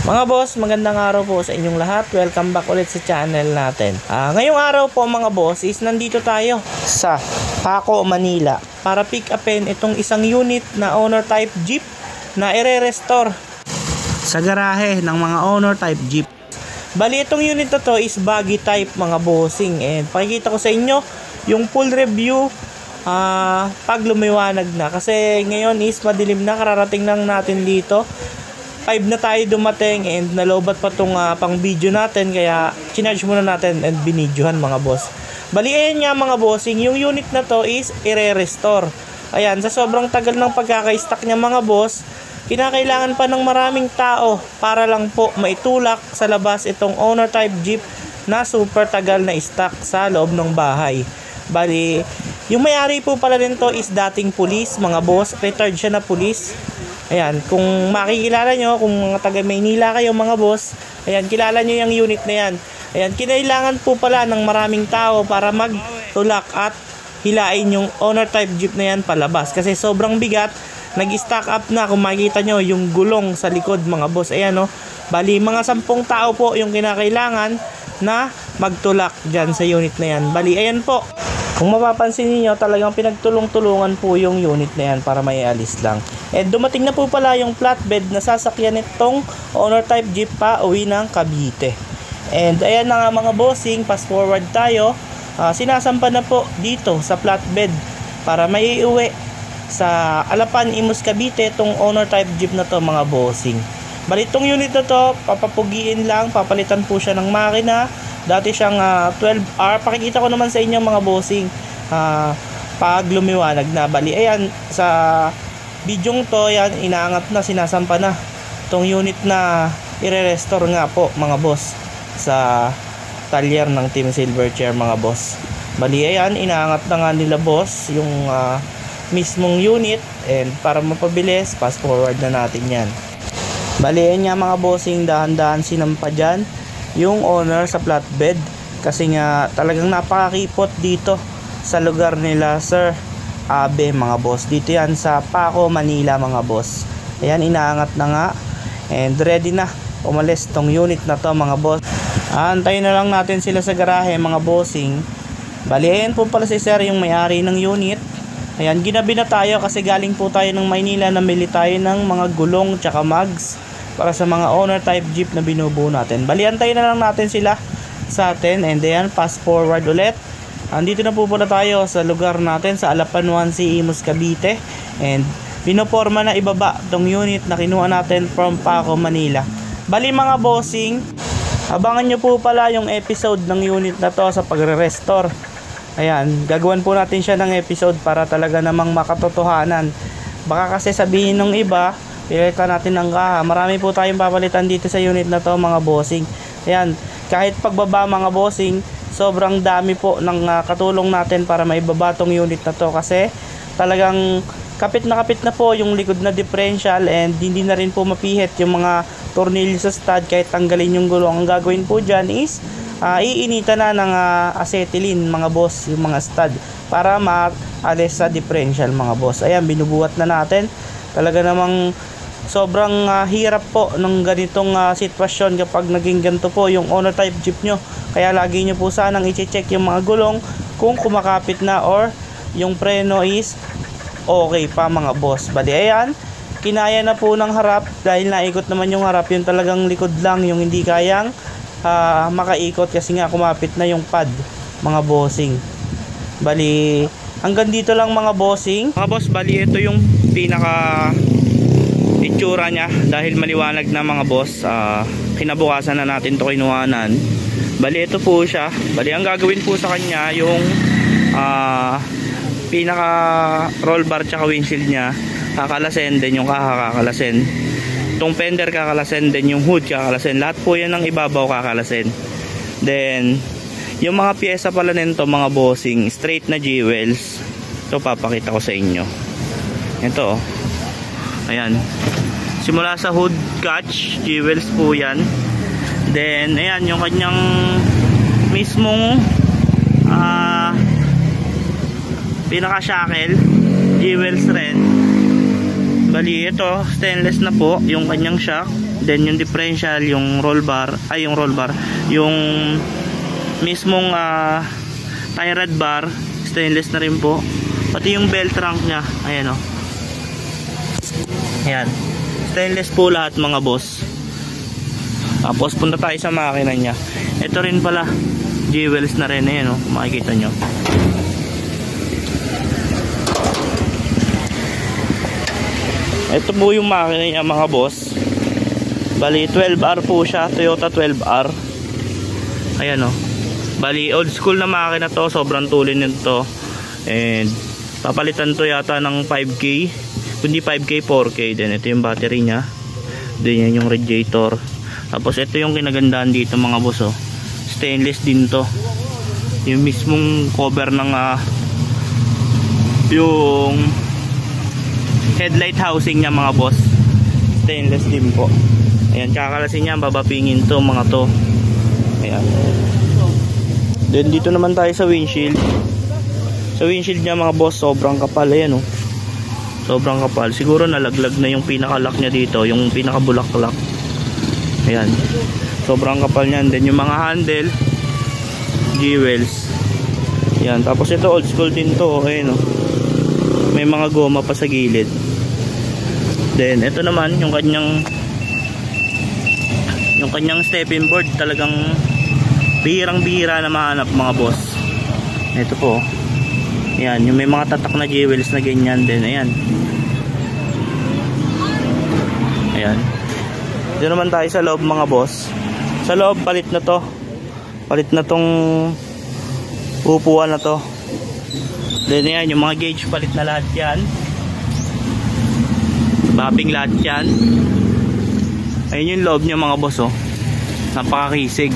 Mga boss, magandang araw po sa inyong lahat. Welcome back ulit sa channel natin. Ngayong araw po mga boss is nandito tayo sa Paco, Manila para pick upin itong isang unit na owner type Jeep na ire-restore sa garahe ng mga owner type Jeep. Bali itong unit na to is buggy type mga bossing, and pakikita ko sa inyo yung full review pag lumiwanag na, kasi ngayon is madilim na, kararating lang natin dito. 5 na tayo dumating and nalobat pa tong pang video natin, kaya chinarge muna natin and binidyohan mga boss. Bali ayan nga mga bossing, yung unit na to is ire-restore. Ayan, sa sobrang tagal ng pagkaka-stock niya mga boss, kinakailangan pa ng maraming tao para lang po maitulak sa labas itong owner type Jeep na super tagal na stock sa loob ng bahay. Bali, yung may-ari po pala nito is dating pulis mga boss, retired siya na pulis. Ayan, kung makikilala nyo, kung mga taga Maynila kayo mga boss, ayan, kilala nyo yung unit na yan. Ayan, kinailangan po pala ng maraming tao para magtulak at hilain yung owner type Jeep na yan palabas. Kasi sobrang bigat, nag-stack up na, kung makikita nyo yung gulong sa likod mga boss. Ayan o, bali mga 10 tao po yung kinakailangan na magtulak dyan sa unit na yan. Bali, ayan po. Kung mapapansin niyo, talagang pinagtulong-tulungan po yung unit na yan para may alis lang. And dumating na po pala yung flatbed na sasakyan nitong owner type Jeep pa uwi ng Cavite. And ayan na nga mga bossing, fast forward tayo. Sinasampa na po dito sa flatbed para may iuwi sa Alapan, Imus, Cavite itong owner type Jeep na to mga bossing. Bali itong unit na to, papapugiin lang, papalitan po siya ng makina. Dati siyang 12R. Pakikita ko naman sa inyo mga bossing pag lumiwanag na. Bali ayan, sa bidyong to yan, inaangat na, sinasampa na itong unit na ire-restore nga po mga boss sa talyer ng Team Silverchair mga boss. Bali ayan, inaangat na nga nila boss yung mismong unit, and para mapabilis, fast forward na natin yan. Bali ayan nga mga bossing, dahan-dahan sinampa dyan yung owner sa flatbed kasi nga talagang napakakipot dito sa lugar nila Sir Abe mga boss. Dito yan sa Paco, Manila mga boss. Ayan, inaangat na nga and ready na umalis tong unit na to mga boss. Antayin na lang natin sila sa garahe mga bossing. Bali ayan po pala si Sir, yung may-ari ng unit. Ayan, ginabi na tayo kasi galing po tayo ng Maynila, namili tayo ng mga gulong tsaka mags para sa mga owner type Jeep na binubuo natin. Bali, antayin na lang natin sila sa atin, and then fast forward ulit. Andito na po pala tayo sa lugar natin sa Alapan 1C, Imus, Cavite, and pinoporma na ibaba tong unit na kinuha natin from Paco, Manila. Bali mga bossing, abangan nyo po pala yung episode ng unit na to sa pagre-restore. Ayan, gagawin po natin siya ng episode para talaga namang makatotohanan. Baka kasi sabihin ng iba, pilitan natin ng kaha. Marami po tayong papalitan dito sa unit na to mga bossing. Ayan, kahit pagbaba mga bossing, sobrang dami po ng katulong natin para maibaba tong unit na to, kasi talagang kapit na po yung likod na differential, and hindi na rin po mapihit yung mga tornilyo sa stud kahit tanggalin yung gulong. Ang gagawin po dyan is iinitan na ng acetylene mga boss yung mga stud para maalis sa differential mga boss. Ayan, binubuhat na natin. Talaga namang sobrang hirap po ng ganitong sitwasyon kapag naging ganito po yung owner type Jeep nyo. Kaya lagi nyo po sanang i-check yung mga gulong kung kumakapit na or yung preno is okay pa mga boss. Bali ayan, kinaya na po ng harap dahil naikot naman yung harap. Yung talagang likod lang yung hindi kayang makaikot kasi nga kumapit na yung pad mga bossing. Bali hanggang dito lang mga bossing. Mga boss, bali ito yung pinaka itsura niya dahil maliwanag na mga boss. Kinabukasan na natin to kinuhanan. Bali ito po siya. Bali ang gagawin po sa kanya yung pinaka roll bar tsaka windshield niya, kakalasin din yung kakalasin. Itong fender kakalasin din, yung hood kakalasin. Lahat po yan ng ibabaw kakalasin. Then yung mga pyesa pala nito mga bossing, straight na jewels. Ito papakita ko sa inyo. Ito ayan, simula sa hood catch, jewels po yan. Then ayan yung kanyang mismong pinaka shackle, jewels rin. Bali ito stainless na po yung kanyang shock. Then yung differential, yung roll bar, yung mismong tie rod bar, stainless na rin po. Pati yung belt trunk nya, ayan o. Ayan, stainless po lahat mga boss. Tapos punta tayo sa makina nya. Ito rin pala, jewels na rin, ayan o, makikita nyo. Ito po yung makina niya mga boss. Bali 12R po siya, Toyota 12R. Ayan o. Bali old school na makina to, sobrang tulin nito. And papalitan to yata ng 5K. Kundi 5K, 4K. Then ito yung battery niya. Then yan yung radiator. Tapos ito yung kinagandaan dito mga boss o. Stainless din to. Yung mismong cover ng yung headlight housing niya mga boss, stainless din po. Ayan, kakalasin niya, babapingin to mga to. Ayan. Then dito naman tayo sa windshield. Sa windshield niya mga boss, sobrang kapal. Ayan o, sobrang kapal. Siguro nalaglag na yung pinaka-lock niya dito, yung pinaka-bulaklak. Ayan, sobrang kapal niyan. Then yung mga handle, jewels. Ayan, tapos ito old school din to. Ayan o, may mga goma pa sa gilid. Then ito naman yung kanyang stepping board, talagang bihirang-bihira na mahanap mga boss. Ito po. Ayan, yung may mga tatak na jewels na ganyan din. Ayan. Ayan. Dito naman tayo sa loob mga boss. Sa loob palit na to. Palit na tong upuan na to. Then ayan, yung mga gauge palit na lahat yan. Mapping lahat yan. Ayun yung loob niya mga boss oh. Napakakisig.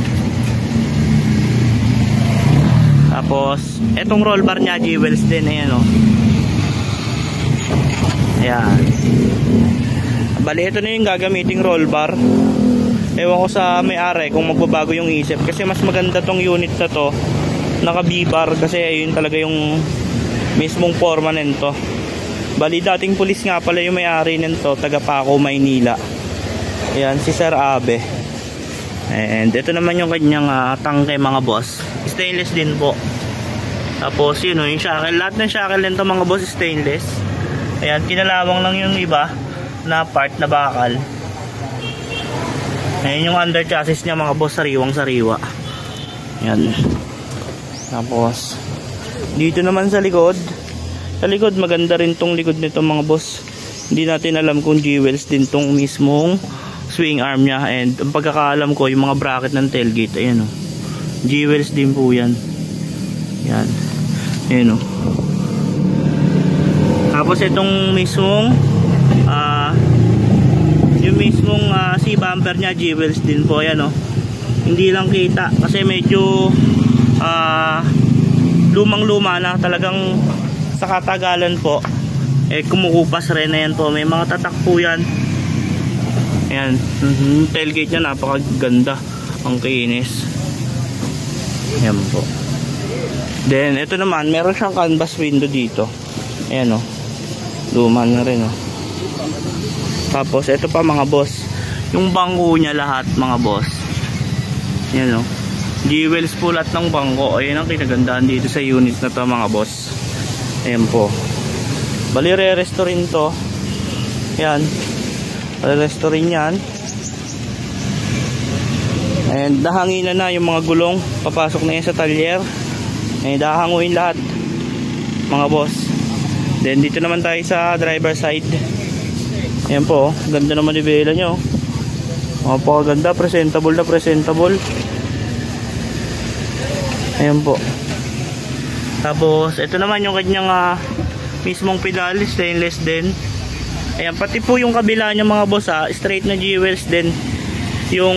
Tapos etong roll bar niya, jewels din. Ayan oh. Ayan. Bali ito na yung gagamiting roll bar. Ewan ko sa may-ari kung magbabago yung isip. Kasi mas maganda tong unit na to, naka B-bar. Kasi ayun talaga yung mismong forma nito. Bali dating pulis nga pala yung may-ari nito, taga Paco, Maynila. Ayan, si Sir Abe. And ito naman yung kanyang tangke mga boss. Stainless din po. Tapos yun yung shackle. Lahat ng shackle nito mga boss stainless. Ayan, kinalawang lang yung iba na part na bakal. Ayan yung under chassis niya mga boss, sariwang sariwa. Ayan. Tapos dito naman sa likod. Sa likod maganda rin tong likod nito mga boss. Hindi natin alam kung jewels din tong mismong swing arm niya. And ang pagkakaalam ko yung mga bracket ng tailgate, ayan o, jewels din po yan. Yan. Ayan o. Tapos itong mismong yung mismong C bumper niya, jewels din po. Ayan o. Hindi lang kita kasi medyo lumang luma na, talagang sa katagalan po kumukupas rin. Ayan po, may mga tatak po yan. Ayan, tailgate nya napakaganda, ang kinis. Ayan po. Then ito naman, meron siyang canvas window dito. Ayan o, luma na rin o. Tapos ito pa mga boss, yung bangko nya lahat mga boss. Ayan o, jewels po lahat ng bangko. Ayan ang kinagandaan dito sa unit na to mga boss. Ayan po. Bali re-restore rin to. Ayan, re-restore rin yan. And dahanginan na yung mga gulong, papasok na yan sa talyer. Ayan, dahanguin lahat mga boss. Then dito naman tayo sa driver side. Ayan po, ganda naman yung vela nyo. Napakaganda, presentable na presentable. Ayan po. Tapos ito naman yung kanyang mismong pedal, stainless din. Ayan, pati po yung kabila niya mga boss straight na jewels din yung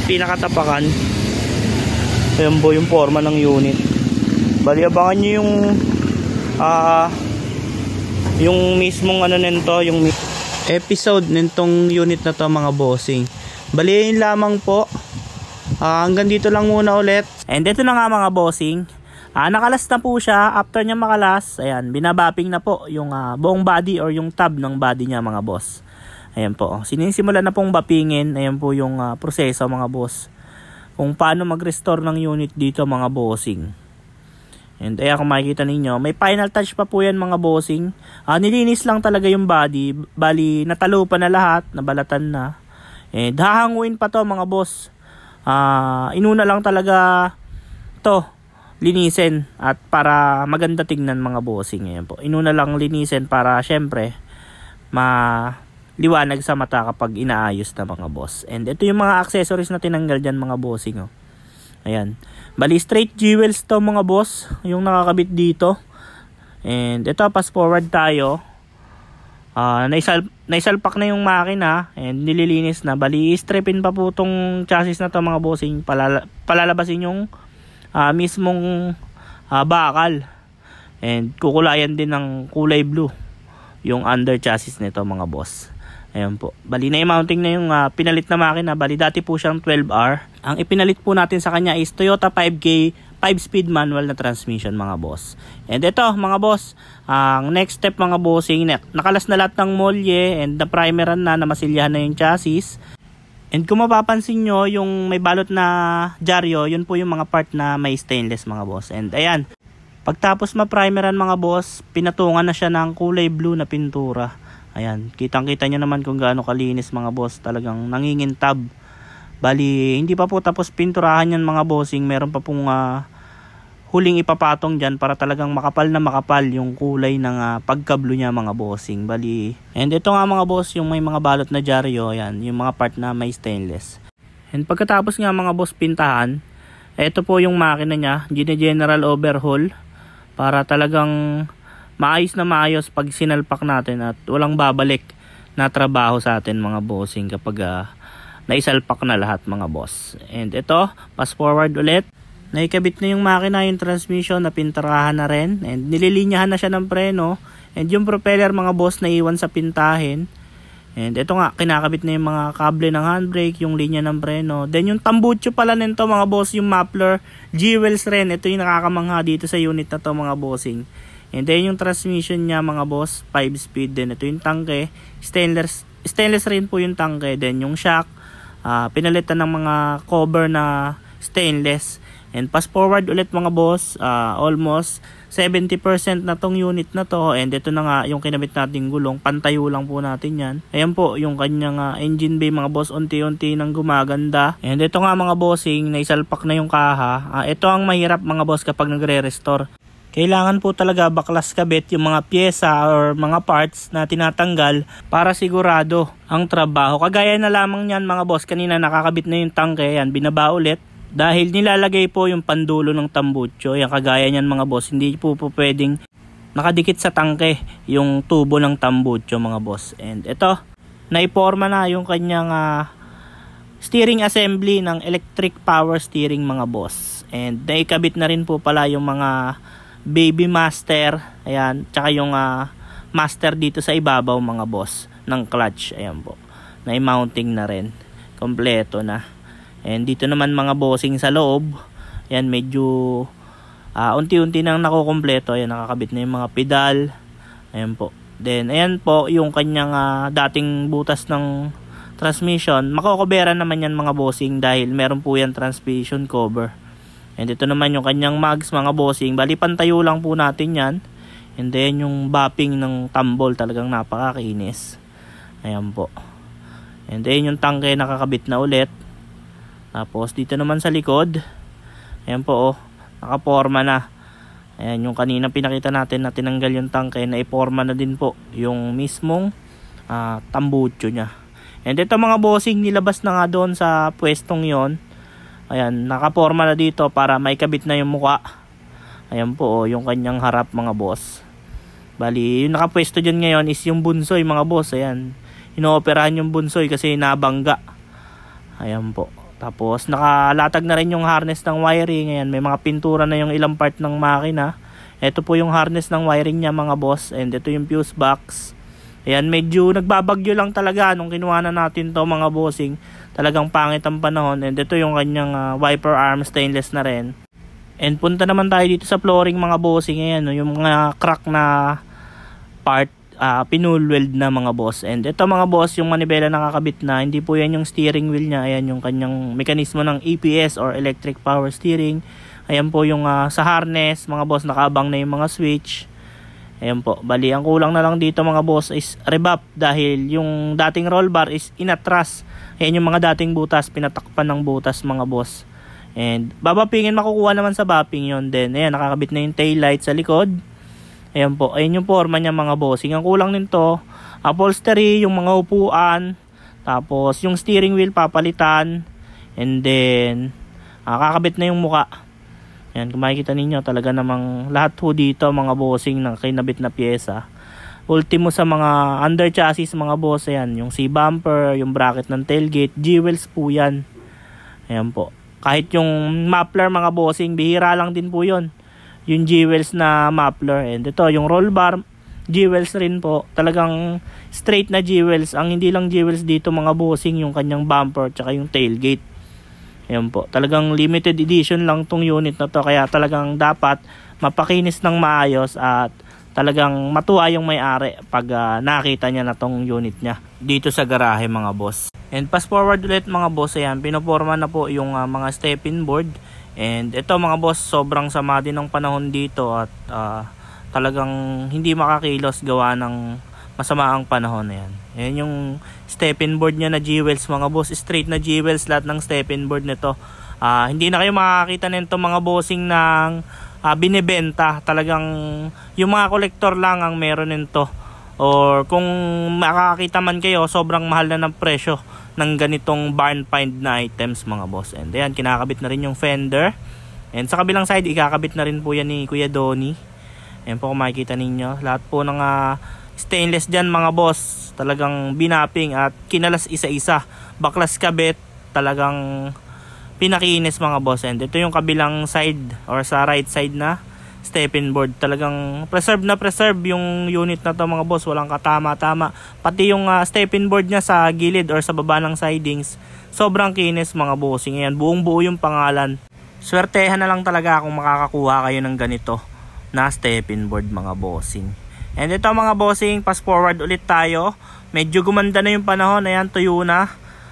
pinakatapakan. Ayan po yung forma ng unit. Bali abangan nyo yung mismong ano nito, yung episode nitong unit na to mga bossing. Bali yun lamang po. Hanggang dito lang muna ulit. And ito na nga mga bossing, nakalas na po siya. After niya makalas, ayan, binabapping na po yung buong body or yung tab ng body niya mga boss. Ayan po. Sinisimula na pong bapingin. Ayan po yung proseso mga boss. Kung paano mag-restore ng unit dito mga bossing. And ayan kung makikita ninyo, may final touch pa po yan mga bossing. Nilinis lang talaga yung body. Bali, natalo pa na lahat. Nabalatan na. And hahanguin pa to mga boss. Inuna lang talaga to linisin at para maganda tingnan mga bossing. Ayan po. Inuna lang linisin para syempre maliwanag sa mata kapag inaayos na mga boss. And ito yung mga accessories na tinanggal dyan mga bossing. Oh. Ayan. Bali straight jewels to mga boss. Yung nakakabit dito. And ito pass forward tayo. Naisalpak na yung makina. And nililinis na. Bali stripin pa po tong chassis na to mga bossing. Palalabasin yung mismong bakal. And kukulayan din ng kulay blue yung under chassis nito mga boss. Ayan po. Bali na i-mounting na yung pinalit na makina. Bali dati po siyang 12R. Ang ipinalit po natin sa kanya is Toyota 5K 5-speed manual na transmission mga boss. And ito mga boss, ang next step mga bossing, nakalas na lahat ng molye and na-primeran na masilyahan na yung chassis. And kung mapapansin nyo, yung may balot na dyaryo, yun po yung mga part na may stainless mga boss. And ayan, pagtapos ma-primeran mga boss, pinatungan na siya ng kulay blue na pintura. Ayan, kitang-kita nyo naman kung gaano kalinis mga boss. Talagang nangingintab. Bali, hindi pa po tapos pinturahan yan mga bossing. Meron pa pong huling ipapatong dyan para talagang makapal na makapal yung kulay ng pagkablo niya mga bossing. Bali, and ito nga mga boss, yung may mga balot na dyaryo, yan, yung mga part na may stainless. And pagkatapos nga mga boss pintahan, ito po yung makina niya, general overhaul para talagang maayos na maayos pag sinalpak natin at walang babalik na trabaho sa atin mga bossing kapag naisalpak na lahat mga boss. And ito, fast forward ulit. Naikabit na yung makina, yung transmission na pinturahan na rin. And nililinyahan na siya ng preno. And yung propeller mga boss na iwan sa pintahin. And ito nga, kinakabit na yung mga kable ng handbrake, yung linya ng preno. Then yung tambucho pala nito mga boss, yung muffler, jewels rin. Ito yung nakakamangha dito sa unit na to mga bossing. And then yung transmission niya mga boss, 5-speed din. Ito yung tangke, stainless rin po yung tangke. Then yung shock, pinalitan ng mga cover na stainless. And fast forward ulit mga boss, almost 70% na tong unit na to. And ito na nga yung kinabit nating gulong, pantayo lang po natin yan. Ayan po yung kanyang engine bay mga boss, unti-unti nang gumaganda. And ito nga mga bossing, naisalpak na yung kaha. Ito ang mahirap mga boss kapag nagre-restore. Kailangan po talaga baklas kabit yung mga pyesa or mga parts na tinatanggal para sigurado ang trabaho. Kagaya na lamang yan mga boss, kanina nakakabit na yung tangke, yan, binaba ulit. Dahil nilalagay po yung pandulo ng tambucho, yan kagaya niyan mga boss, hindi po pwedeng nakadikit sa tangke yung tubo ng tambucho mga boss. And ito, naiporma na yung kanyang steering assembly ng electric power steering mga boss. And naikabit na rin po pala yung mga baby master, ayan, tsaka yung master dito sa ibabaw mga boss ng clutch, ayan po, na-mounting na rin, kompleto na. And dito naman mga bossing sa loob, ayan, medyo unti-unti nang nakukompleto. Ayan, nakakabit na yung mga pedal, ayan po. Then ayan po yung kanyang dating butas ng transmission. Makokobera naman yan mga bossing dahil meron po yan transmission cover. And ito naman yung kanyang mags mga bossing. Bali pantayo lang po natin yan. And then yung bapping ng tambol talagang napakakinis. Ayan po. And then yung tangke nakakabit na ulit. Tapos dito naman sa likod, ayan po, nakaporma na. Ayan yung kanina pinakita natin na tinanggal yung tangke, na iporma na din po yung mismong tambucho nya. And ito mga bossing, nilabas na nga doon sa pwestong yon. Ayan, nakaporma na dito para may kabit na yung muka. Ayan po, yung kanyang harap mga boss. Bali, yung nakapwesto dyan ngayon is yung bunsoy mga boss. Ayan, inooperahan yung bunsoy kasi nabangga. Ayan po. Tapos nakalatag na rin yung harness ng wiring. Ayan, may mga pintura na yung ilang part ng makina. Ito po yung harness ng wiring niya mga boss. And ito yung fuse box. Ayan, medyo nagbabagyo lang talaga nung kinuha na natin to mga bossing. Talagang pangit ang panahon. And ito yung kanyang wiper arm, stainless na rin. And punta naman tayo dito sa flooring mga bossing. Ayan, yung mga crack na part. pinul weld na mga boss. And ito mga boss, yung manibela nakakabit na, hindi po yan yung steering wheel niya. Ayan yung kanyang mekanismo ng EPS or electric power steering. Ayan po yung sa harness mga boss, nakaabang na yung mga switch. Ayan po, bali ang kulang na lang dito mga boss is rebap, dahil yung dating roll bar is inatras. Ayan yung mga dating butas, pinatakpan ng butas mga boss. And babapingin, makukuha naman sa bapping yon. Then ayan, nakakabit na yung tail light sa likod. Ayan po, ayun yung forma niya mga bossing. Ang kulang nito, upholstery, yung mga upuan, tapos yung steering wheel papalitan, and then kakabit na yung muka. Ayan, kung makikita ninyo, talaga namang lahat ho dito mga bossing ng kinabit na pyesa. Ultimo sa mga under chassis mga boss, ayan, yung C-bumper, yung bracket ng tailgate, jewels po yan. Ayan po, kahit yung muffler mga bossing, bihira lang din po yun, yung jewels na muffler. And ito yung roll bar, jewels rin po, talagang straight na jewels. Ang hindi lang jewels dito mga bossing, yung kanyang bumper tsaka yung tailgate. Ayan po, talagang limited edition lang tong unit na to, kaya talagang dapat mapakinis ng maayos at talagang matuwa yung may-ari pag nakita niya na tong unit niya dito sa garahe mga boss. And fast forward ulit mga boss, ayan, pinoporma na po yung mga step-in board. And ito mga boss, sobrang sama din ng panahon dito at talagang hindi makakilos gawa ng masama ang panahon na yan. Ayan yung step-in board niya na jewels mga boss, straight na jewels lahat ng step-in board nito. Hindi na kayo makakita nito mga bossing ng binibenta. Talagang yung mga kolektor lang ang meron nito. Or kung makakita man kayo, sobrang mahal na ng presyo ng ganitong barn find na items mga boss. And ayan, kinakabit na rin yung fender. And sa kabilang side, ikakabit na rin po yan ni Kuya Donnie. Ayan po kung makikita ninyo, lahat po ng stainless dyan mga boss, talagang binapping at kinalas isa-isa. Baklas kabit, talagang pinakinis mga boss. And ito yung kabilang side or sa right side na step-in board, talagang preserve na preserve yung unit na to mga boss, walang katama-tama. Pati yung step-in board niya sa gilid or sa baba ng sidings, sobrang kinis mga bossing. Ayan, buong buo yung pangalan. Swertehan na lang talaga kung makakakuha kayo ng ganito na step-in board mga bossing. And ito mga bossing, fast forward ulit tayo. Medyo gumanda na yung panahon, ayan, tuyo na.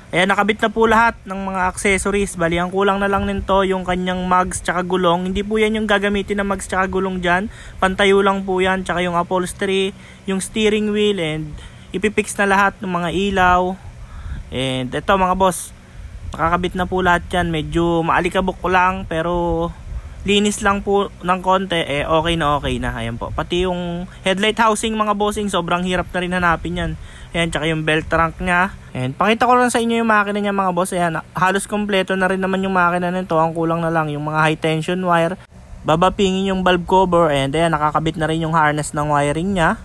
Ayan, nakabit na po lahat ng mga accessories. Bali, ang kulang na lang nito yung kanyang mugs tsaka gulong. Hindi po yan yung gagamitin na mugs tsaka gulong dyan. Pantayo lang po yan. Tsaka yung upholstery, yung steering wheel, and ipipix na lahat ng mga ilaw. And ito mga boss, nakakabit na po lahat yan. Medyo maalikabok lang, pero linis lang po ng konti, okay na okay na. Ayan po, pati yung headlight housing mga bossing, sobrang hirap na rin hanapin yan. Ayan, tsaka yung belt trunk nya. And pakita ko lang sa inyo yung makina niya mga boss. Ayan, halos kompleto na rin naman yung makina nito. Ang kulang na lang yung mga high tension wire, babapingin yung valve cover, and ayan, nakakabit na rin yung harness ng wiring nya.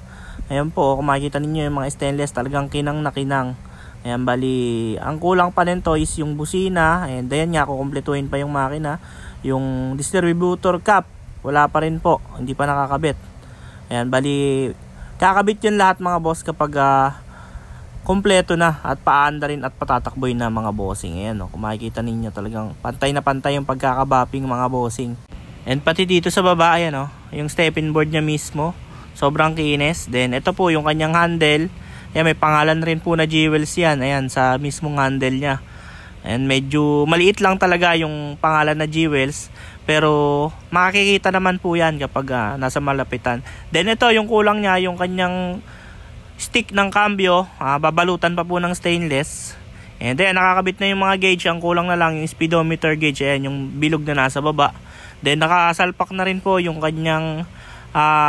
Ayan po, kung makikita ninyo yung mga stainless, talagang kinang na kinang. Ayan, bali, ang kulang pa nito is yung busina. And ayan nga, kukumpletuhin pa yung makina. Yung distributor cap, wala pa rin po, hindi pa nakakabit. Ayan, bali, kakabit yun lahat mga boss kapag kompleto na at paanda rin at patatakboy na mga bossing. Ayan, kung makikita ninyo, talagang pantay na pantay yung pagkakabapping mga bossing. And pati dito sa baba, ayan, yung step-in board niya mismo, sobrang kinis. Then ito po yung kanyang handle. Ayan, may pangalan rin po na jewels yan. Ayan, sa mismong handle niya. And medyo maliit lang talaga yung pangalan na jewels, pero makikita naman po yan kapag nasa malapitan. Then ito yung kulang niya, yung kanyang stick ng cambio, babalutan pa po ng stainless. And then nakakabit na yung mga gauge, ang kulang na lang yung speedometer gauge, ayan yung bilog na nasa baba. Then nakasalpak na rin po yung kanyang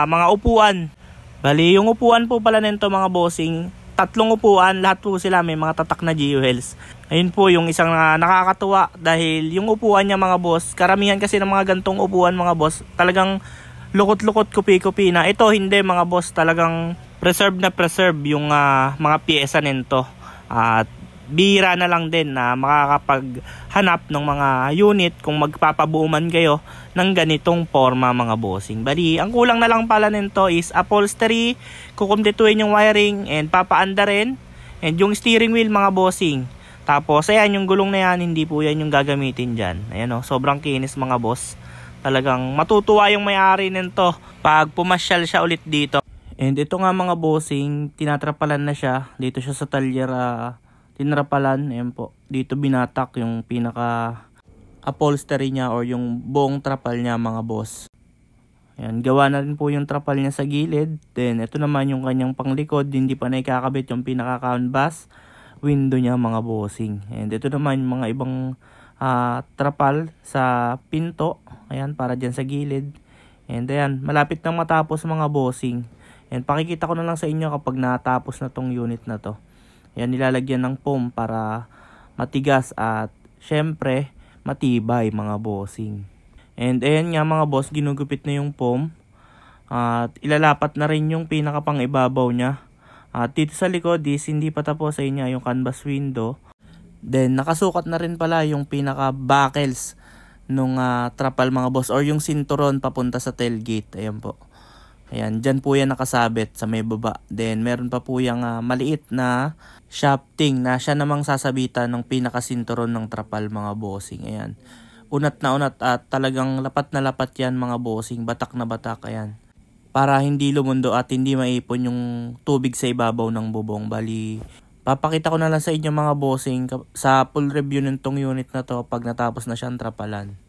mga upuan. Bali, yung upuan po pala nito mga bossing, 3 upuan, lahat po sila may mga tatak na jewels. Ayun po yung isang nakakatuwa, dahil yung upuan niya mga boss, karamihan kasi ng mga gantong upuan mga boss, talagang lukot-lukot, kupi-kupi na. Ito hindi mga boss, talagang preserve na preserve yung mga pyesa nito. At bihira na lang din na makakapaghanap ng mga unit kung magpapabuo man kayo ng ganitong forma mga bossing. Bali, ang kulang na lang pala nito is upholstery, kukumpletuhin yung wiring, and papaanda rin, and yung steering wheel mga bossing. Tapos ayan, yung gulong na yan, hindi po yan yung gagamitin dyan. Ayan sobrang kinis mga boss. Talagang matutuwa yung may-ari nito pag pumasyal siya ulit dito. And ito nga mga bossing, tinatrapalan na siya. Dito siya sa talyer, tinrapalan. Ayan po. Dito binatak yung pinaka upholstery niya or yung buong trapal niya mga boss. Ayan, gawa na rin po yung trapal niya sa gilid. Then ito naman yung kanyang panglikod, hindi pa naikakabit yung pinaka canvas window niya mga bossing. And ito naman yung mga ibang trapal sa pinto. Ayan, para dyan sa gilid. And ayan, malapit nang matapos mga bossing. And pakikita ko na lang sa inyo kapag natapos na tong unit na to. Ayan, nilalagyan ng foam para matigas at syempre matibay mga bossing. And ayan nga mga boss, ginugupit na yung foam. At ilalapat na rin yung pinaka pang ibabaw niya. At dito sa likod is hindi pa tapos sa inyo yung canvas window. Then nakasukat na rin pala yung pinaka buckles nung trapal mga boss or yung sinturon papunta sa tailgate. Ayan po. Ayan, dyan po yan nakasabit sa may baba. Then meron pa po yung maliit na shafting na siya namang sasabitan ng pinakasinturon ng trapal mga bossing. Ayan. Unat na unat at talagang lapat na lapat yan mga bossing. Batak na batak. Ayan. Para hindi lumundo at hindi maipon yung tubig sa ibabaw ng bubong. Bali, papakita ko na lang sa inyo mga bossing sa full review nitong unit na to pag natapos na siyang trapalan.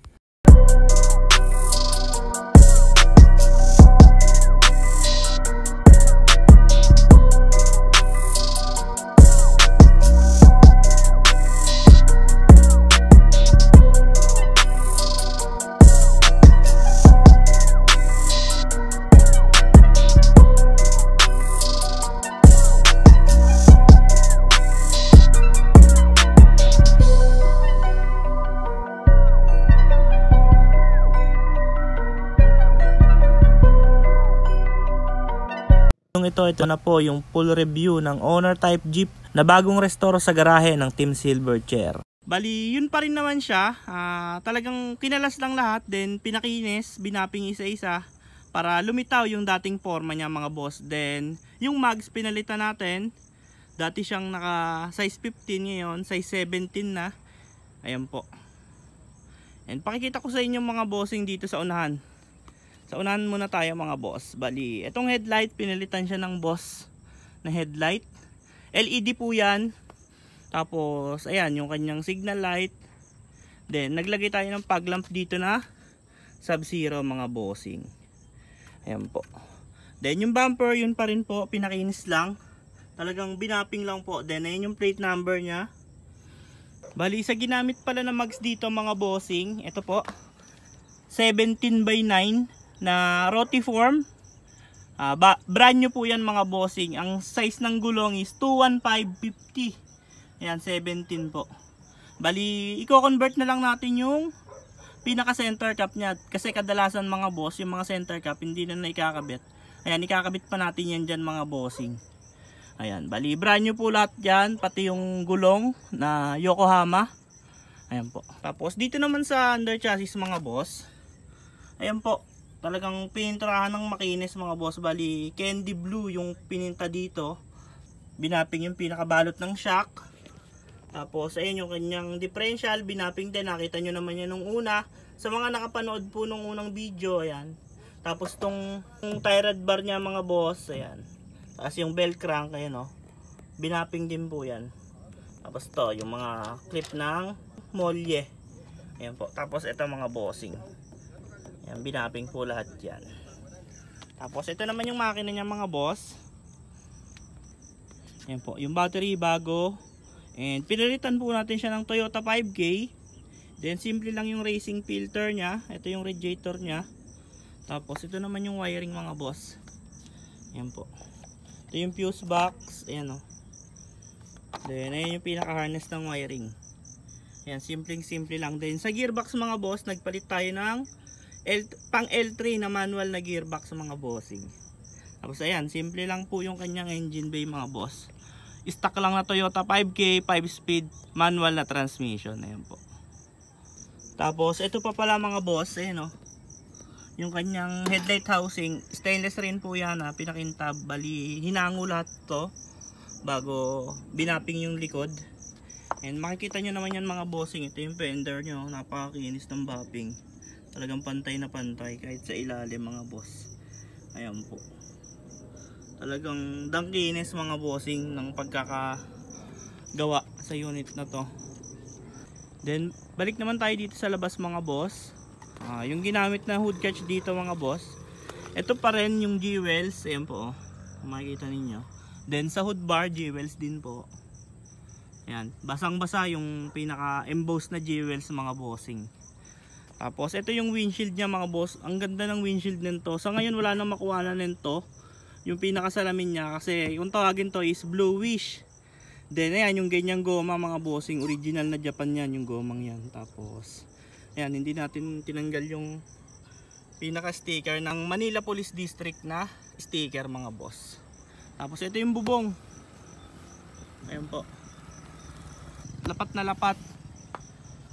Ito na po yung full review ng owner type Jeep na bagong restoro sa garahe ng Team Silverchair. Bali, yun pa rin naman siya. Talagang kinalas lang lahat, then pinakinis, binaping isa-isa para lumitaw yung dating forma niya mga boss. Then, yung mags pinalitan natin. Dati siyang naka size 15 ngayon, size 17 na. Ayan po. And pakikita ko sa inyo mga bossing dito sa unahan. Sa unahan muna tayo mga boss. Bali, itong headlight, pinalitan siya ng boss na headlight. LED po yan. Tapos, ayan, yung kanyang signal light. Then, naglagay tayo ng fog lamp dito na Sub-Zero mga bossing. Ayan po. Then, yung bumper, yun pa rin po, pinakinis lang. Talagang binapping lang po. Then, ayan yung plate number niya. Bali, sa ginamit pala na mags dito mga bossing, ito po, 17x9 na rotiform. Brand new po yan mga bossing. Ang size ng gulong is 21550. Ayan, 17 po. Bali, i-convert na lang natin yung pinaka center cap nya. Kasi kadalasan mga boss, yung mga center cap hindi na ikakabit. Ayan, ikakabit pa natin yan dyan mga bossing. Ayan, bali, brand new po lahat dyan. Pati yung gulong na Yokohama. Ayan po. Tapos dito naman sa under chassis mga boss. Ayan po. Talagang pininturahan ng makinis mga boss. Bali, candy blue yung pininta dito. Binapping yung pinakabalot ng shock. Tapos, ayun yung kanyang differential. Binapping din. Nakita nyo naman yan nung una. Sa mga nakapanood po nung unang video, ayan. Tapos, tong tie rod bar niya mga boss, ayan. Tapos, yung bell crank, ayan o. Binapping din po yan. Tapos, to, yung mga clip ng molye. Ayan po. Tapos, ito mga bossing. Ayan, binapping po lahat yan. Tapos ito naman yung makina niya mga boss. Ayan po, yung battery bago. And pinalitan po natin siya ng Toyota 5K. Then simple lang yung racing filter niya. Ito yung radiator niya. Tapos ito naman yung wiring mga boss. Ayan po. Ito yung fuse box. Ayan o. Then ayan yung pinaka harness ng wiring. Ayan, simple lang. Then sa gearbox mga boss, nagpalit tayo ng pang L3 na manual na gearbox sa mga bossing. Tapos ayan, simple lang po yung kanyang engine bay mga boss. Stock lang na Toyota 5K, 5-speed manual na transmission. Ayan po. Tapos ito pa pala mga boss, ayan o. Yung kanyang headlight housing, stainless rin po yan ha, pinakintab. Bali, hinango lahat to bago binapping yung likod. And makikita nyo naman yan mga bossing. Ito yung fender nyo, napakakinis ng bapping. Talagang pantay na pantay kahit sa ilalim mga boss. Ayan po. Talagang dangkinis mga bossing ng pagkakagawa sa unit na to. Then balik naman tayo dito sa labas mga boss. Yung ginamit na hood catch dito mga boss, ito pa rin yung jewels. Ayan po, makikita ninyo. Then sa hood bar, jewels din po. Ayan, basang basa yung pinaka embossed na jewels mga bossing. Tapos ito yung windshield niya mga boss. Ang ganda ng windshield nito. Sa ngayon wala nang makuha na nito yung pinakasalamin niya, kasi yung tawagin to is bluish. Then ayan yung ganyang goma mga bossing, original na Japan yan yung gomang yan. Tapos ayan, hindi natin tinanggal yung pinaka sticker ng Manila Police District na sticker mga boss. Tapos ito yung bubong. Ayan po, lapat na lapat.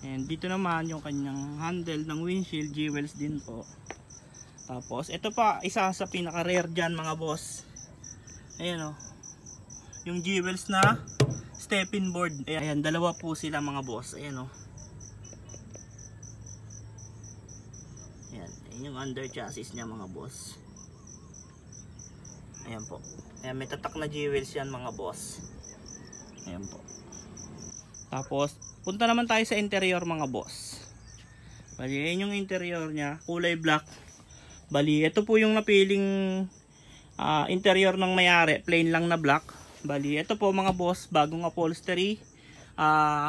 And dito naman yung kanyang handle ng windshield, jewels din po. Tapos ito pa, isa sa pinaka rare dyan mga boss. Ayan o, yung jewels na step-in board. Ayan, dalawa po sila mga boss. Ayan o. Ayan, ayan yung under chassis niya mga boss. Ayan po. Ayan, may tatak na jewels yan mga boss. Ayan po. Tapos punta naman tayo sa interior mga boss. Bali, ayan yung interior niya, kulay black. Bali, ito po yung napiling interior ng may-ari, plain lang na black. Bali, ito po mga boss, bagong upholstery.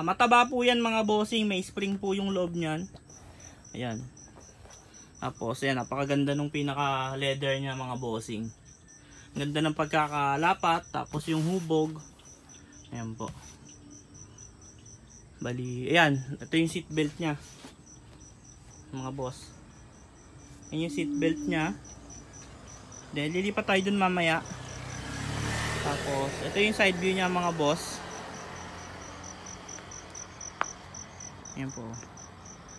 Mataba po yan mga bossing, may spring po yung loob niyan. Ayan. Tapos ayan, napakaganda nung pinaka leather niya mga bossing. Ganda ng pagkakalapat. Tapos yung hubog, ayan po. Bali, ayan, ito yung seat belt niya mga boss. Ayan yung seat belt niya. Then lilipat tayo dun mamaya. Tapos ito yung side view niya mga boss. Ayan po,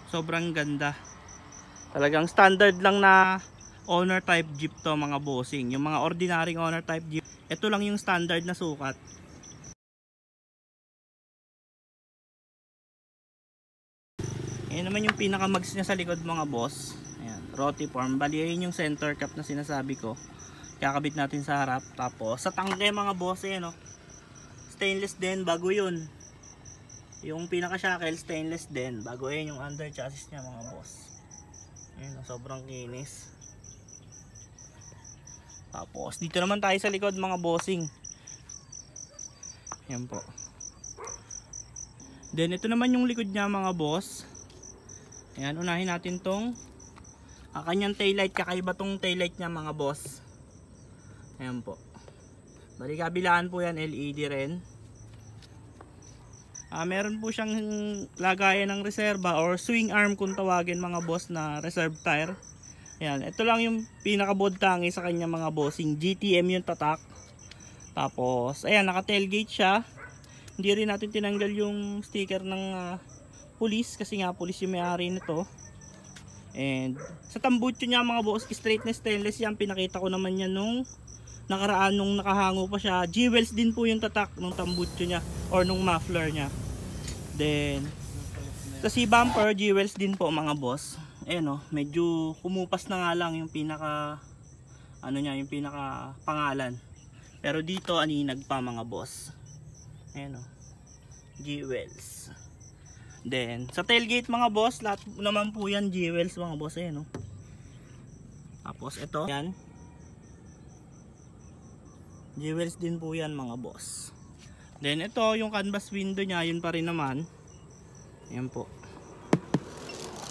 sobrang ganda. Talagang standard lang na owner type jeep to mga bossing. Yung mga ordinary owner type jeep, ito lang yung standard na sukat. Ayan naman yung pinaka mags niya sa likod mga boss. Ayan, rotiform. Bali yun yung center cap na sinasabi ko. Kakabit natin sa harap. Tapos sa tangke mga boss, ayan o, stainless din, bago yun. Yung pinaka shackle stainless din, bago yun yung under chassis niya mga boss. Ayan o, sobrang kinis. Tapos dito naman tayo sa likod mga bossing. Ayan po. Then ito naman yung likod niya mga boss. Ayan, unahin natin tong kanyang taillight. Kakaiba tong taillight niya mga boss. Ayan po. Bali kabilaan po yan, LED rin. Meron po siyang lagayan ng reserva or swing arm kung tawagin mga boss, na reserve tire. Ayan, ito lang yung pinaka-bodtangi sa kanya mga bossing. GTM yung tatak. Tapos ayan, naka tailgate siya. Hindi rin natin tinanggal yung sticker ng police, kasi nga police yung may-ari nito. And sa tambutso niya mga boss, straight na stainless yan. Pinakita ko naman yan nung nakaraan, nung nakahango pa siya. Jewels din po yung tatak ng tambutso niya or nung muffler niya. Then sa C-bumper, jewels din po mga boss. Ayan o, medyo kumupas na nga lang yung pinaka ano niya, yung pinaka pangalan. Pero dito aninag pa mga boss. Ayan o, jewels. Then sa tailgate mga boss, lahat naman po yan jewels mga boss. Ayan o. Tapos ito, yan, jewels din po yan mga boss. Then ito yung canvas window nya, yun pa rin naman. Ayan po,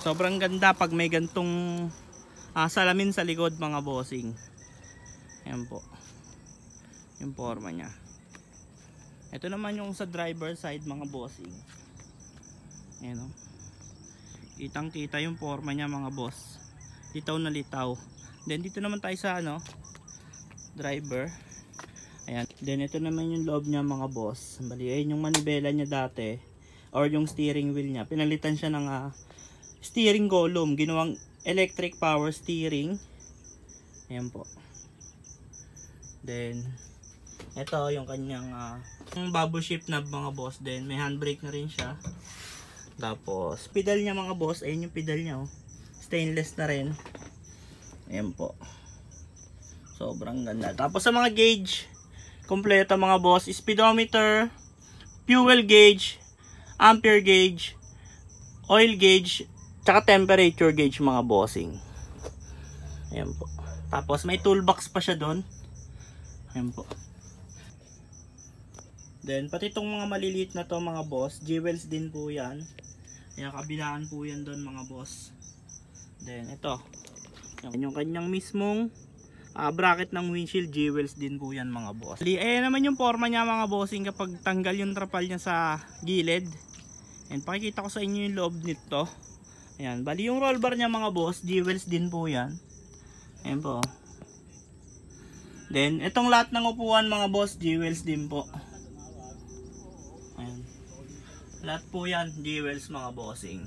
sobrang ganda pag may gantong salamin sa likod mga bossing. Ayan po yung forma nya. Ito naman yung sa driver side mga bossing. Ayan o, kitang kita yung forma nya mga boss, litaw na litaw. Then dito naman tayo sa driver. Ayan. Then ito naman yung loob niya mga boss. Bali, ayun yung manibela niya dati, or yung steering wheel niya. Pinalitan siya ng steering column, ginawang electric power steering. Ayan po. Then ito yung kanyang bubble shift knob mga boss. Then may handbrake na rin siya. Tapos pedal niya mga boss, ayun yung pedal niya oh. Stainless na rin. Ayan po, Sobrang ganda. Tapos sa mga gauge, kompleto mga boss, speedometer, fuel gauge, ampere gauge, oil gauge, tsaka temperature gauge mga bossing. Ayan po. Tapos may toolbox pa siya doon. Ayan po. Then pati itong mga maliliit na to mga boss, jewels din po yan. Kaya kabilaan po yan doon mga boss. Then ito, yung kanyang mismong bracket ng windshield, jewels din po yan mga boss. Ayan naman yung forma niya mga bossing kapag tanggal yung trapal niya sa gilid. And pakikita ko sa inyo yung loob nito. Ayan, bali yung roll bar niya mga boss, jewels din po yan. Ayan po. Then itong lahat ng upuan mga boss, jewels din po. Ayan. Lahat po yan, jewels mga bossing.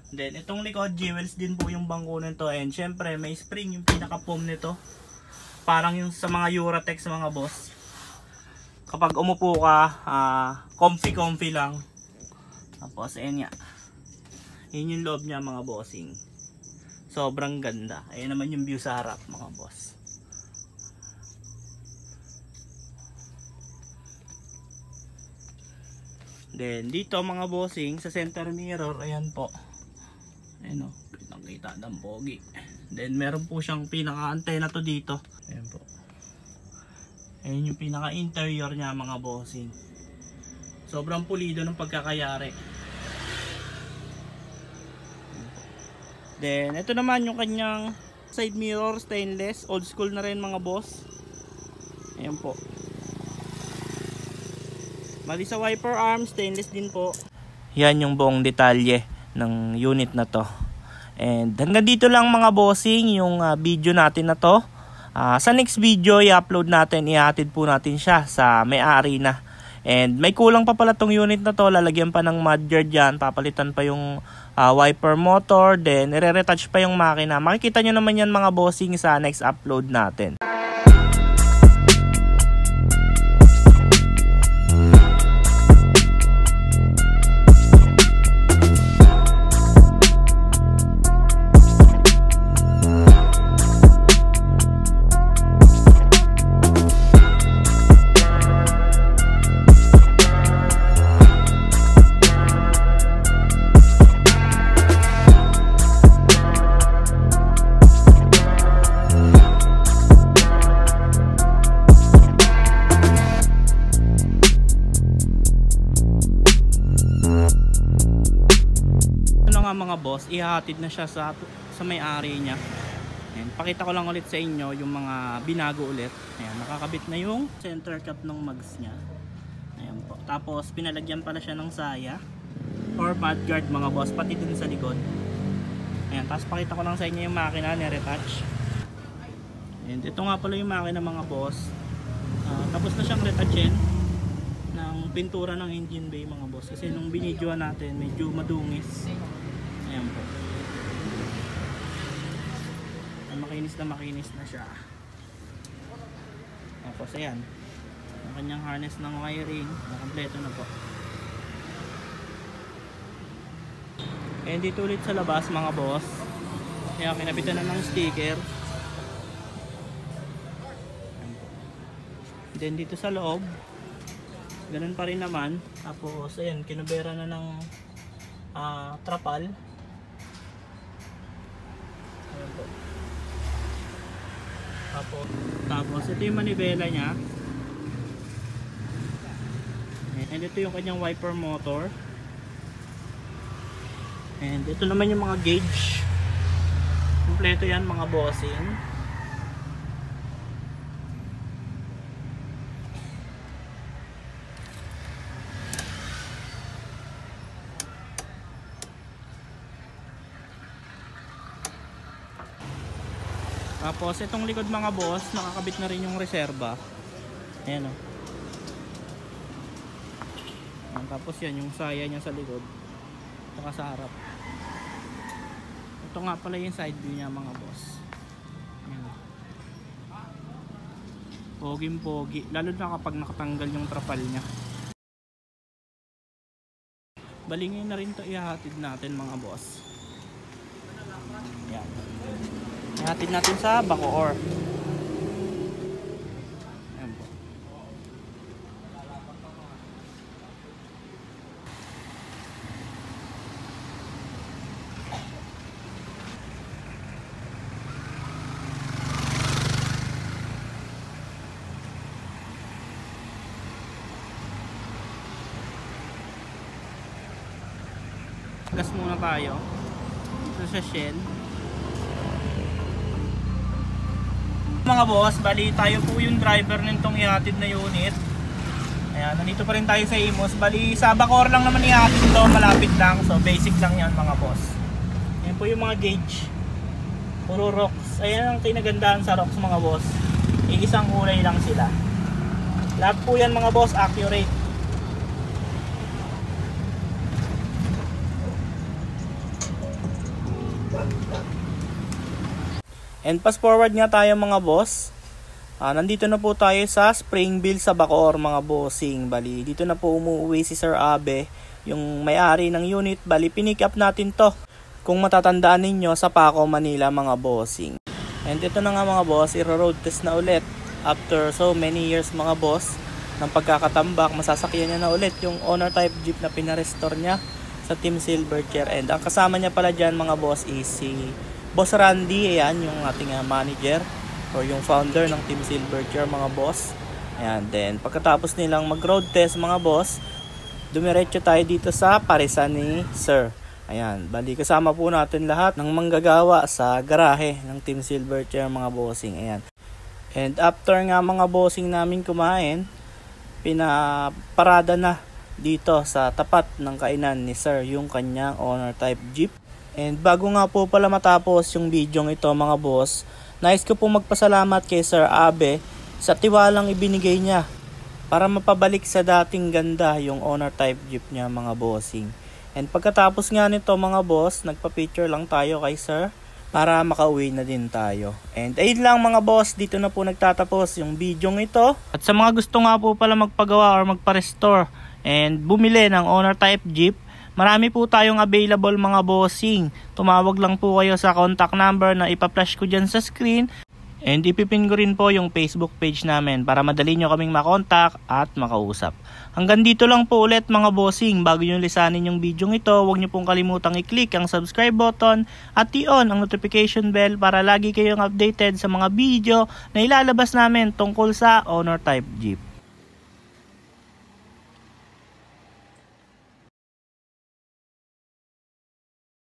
Then itong likod, jewels din po yung bangko nito. And syempre may spring yung pinaka-foam nito. Parang yung sa mga Uratex mga boss. Kapag umupo ka, comfy lang. Tapos ayan nga. Yun yung loob niya mga bossing. Sobrang ganda. Ayan naman yung view sa harap mga boss. Then dito mga bossing sa center mirror, ayan po. Ayan o, kitang-kita ng pogi. Then meron po siyang pinaka-antena to dito. Ayan po. Ayan yung pinaka-interior niya mga bossing. Sobrang pulido ng pagkakayari. Then ito naman yung kanyang side mirror, stainless. Old school na rin mga boss. Ayan po. Mali sa wiper arm, stainless din po. Yan yung buong detalye ng unit na to. And hanggang dito lang mga bossing yung video natin na to. Sa next video i-upload natin, ihatid po natin siya sa may-ari na. And may kulang pa pala tong unit na to, lalagyan pa ng mudguard yan, papalitan pa yung wiper motor, then i-retouch pa yung makina. Makikita nyo naman yan mga bossing sa next upload natin. Mga boss, ihahatid na siya sa may-ari niya. Ayan, pakita ko lang ulit sa inyo yung mga binago ulit. Ayan, nakakabit na yung center cap ng mags niya. Ayan po. Tapos pinalagyan pala siya ng saya or mudguard mga boss, pati dun sa likod. Ayan, tapos pakita ko lang sa inyo yung makina ni retouch. And ito nga pala yung makina mga boss. Tapos na siyang retouchin ng pintura ng engine bay mga boss, kasi nung binidyoan natin medyo madungis. Ayan po. Makinis na siya. Tapos ayan, ang kanyang harness ng wiring kompleto na po. And dito ulit sa labas mga boss, kaya kinabitan na ng sticker. Then dito sa loob ganun pa rin naman. Tapos ayan, kinubera na ng trapal. Ayan po. Tapos ito yung manibela niya. And ito yung kanyang wiper motor. And ito naman yung mga gauge. Kompleto yan mga bossing. Tapos itong likod mga boss, nakakabit na rin yung reserba. Ayan o. Tapos yan yung saya niya sa likod, saka sa harap. Ito nga pala yung side view niya mga boss. Ayan. Poging pogi, lalo na kapag nakatanggal yung trapal niya. Balingin na rin to ihahatid natin mga boss. Ayan. Ihatid natin sa Bacoor. Gas muna tayo dito sa Shell. Mga boss, bali tayo po yung driver nitong ihatid na unit. Ayan, nandito pa rin tayo sa Imus. Bali sa Bacoor lang naman ihatid ito, malapit lang. So basic lang yan mga boss. Ayan po yung mga gauge. Puro rocks. Ayan ang kinagandahan sa rocks mga boss. Iisang kulay lang sila. Lahat po yan mga boss, accurate. And fast forward nga tayo mga boss. Nandito na po tayo sa Springville sa Bacoor mga bossing. Bali dito na po umuwi si Sir Abe, yung may-ari ng unit. Bali pinick up natin to, kung matatandaan ninyo, sa Paco, Manila mga bossing. And ito na nga mga boss, i-road test na ulit. After so many years mga boss ng pagkakatambak, masasakyan niya na ulit yung owner type jeep na pinarestore niya sa Team Silverchair. And ang kasama niya pala dyan mga boss is si Boss Randy. Ayan yung ating manager or yung founder ng Team Silverchair mga boss. Ayan, then pagkatapos nilang mag road test mga boss, dumiretso tayo dito sa parisan ni Sir. Ayan, bali kasama po natin lahat ng manggagawa sa garahe ng Team Silverchair mga bossing. Ayan. And after nga mga bossing namin kumain, pinaparada na dito sa tapat ng kainan ni Sir yung kanyang owner type jeep. And bago nga po pala matapos yung video ito mga boss, nais ko po magpasalamat kay Sir Abe sa tiwalang ibinigay niya para mapabalik sa dating ganda yung owner type jeep niya mga bossing. And pagkatapos nga nito mga boss, nagpa-picture lang tayo kay Sir para makauwi na din tayo. And ayun lang mga boss, dito na po nagtatapos yung video ito. At sa mga gusto nga po pala magpagawa or magpa-restore and bumili ng owner type jeep, marami po tayong available mga bossing. Tumawag lang po kayo sa contact number na ipa-flash ko dyan sa screen. And ipipin ko rin po yung Facebook page namin para madali nyo kaming makontak at makausap. Hanggang dito lang po ulit mga bossing. Bago nyo lisanin yung video ito, huwag nyo pong kalimutang i-click ang subscribe button at i-on ang notification bell para lagi kayong updated sa mga video na ilalabas namin tungkol sa owner type jeep.